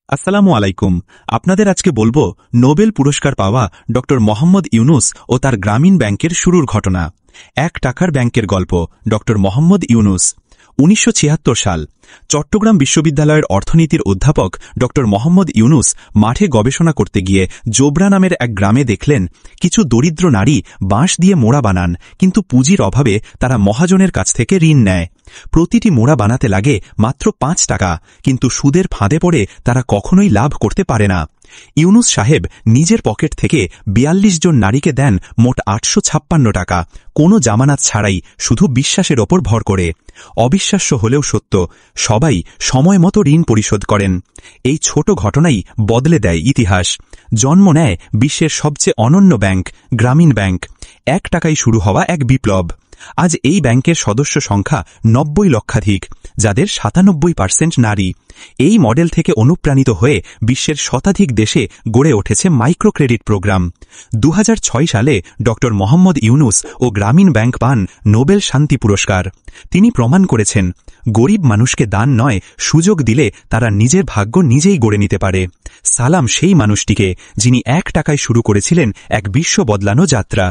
আসসালামু আলাইকুম। আপনাদের আজকে বলবো নোবেল পুরস্কার পাওয়া ডক্টর মোহাম্মদ ইউনুস ও তার গ্রামীণ ব্যাংকের শুরুর ঘটনা। 1 টাকার ব্যাংকের গল্প। ডক্টর মোহাম্মদ ইউনুস 1976 সাল। চট্টগ্রাম বিশ্ববিদ্যালয়ের অর্থনীতির অধ্যাপক ডক্টর মোহাম্মদ ইউনুস মাঠে গবেষণা করতে গিয়ে জোবরা নামের এক গ্রামে দেখলেন কিছু দরিদ্র নারী বাঁশ দিয়ে মোড়া বানান, কিন্তু পুঁজির অভাবে তারা মহাজনের কাছ থেকে ঋণ নেয়। প্রতিটি মোড়া বানাতে লাগে মাত্র 5 টাকা, কিন্তু সুদের ফাঁদে পড়ে তারা কখনোই লাভ করতে পারে না। ইউনুস সাহেব নিজের পকেট থেকে 42 জন নারীকে দেন মোট 856 টাকা, কোনো জামানত ছাড়াই, শুধু বিশ্বাসের ওপর ভর করে। অবিশ্বাস্য হলেও সত্য, সবাই সময় মতো ঋণ পরিশোধ করেন। এই ছোট ঘটনাই বদলে দেয় ইতিহাস। জন্ম নেয় বিশ্বের সবচেয়ে অনন্য ব্যাংক, গ্রামীণ ব্যাংক। 1 টাকায় শুরু হওয়া এক বিপ্লব। আজ এই ব্যাংকের সদস্য সংখ্যা 90 লক্ষাধিক, যাদের 97% নারী। এই মডেল থেকে অনুপ্রাণিত হয়ে বিশ্বের শতাধিক দেশে গড়ে উঠেছে মাইক্রো ক্রেডিট প্রোগ্রাম। 2006 সালে ডক্টর মোহাম্মদ ইউনুস ও গ্রামীণ ব্যাংক পান নোবেল শান্তি পুরস্কার। তিনি প্রমাণ করেছেন, গরিব মানুষকে দান নয়, সুযোগ দিলে তারা নিজের ভাগ্য নিজেই গড়ে নিতে পারে। সালাম সেই মানুষটিকে যিনি 1 টাকায় শুরু করেছিলেন এক বিশ্ব বদলানো যাত্রা।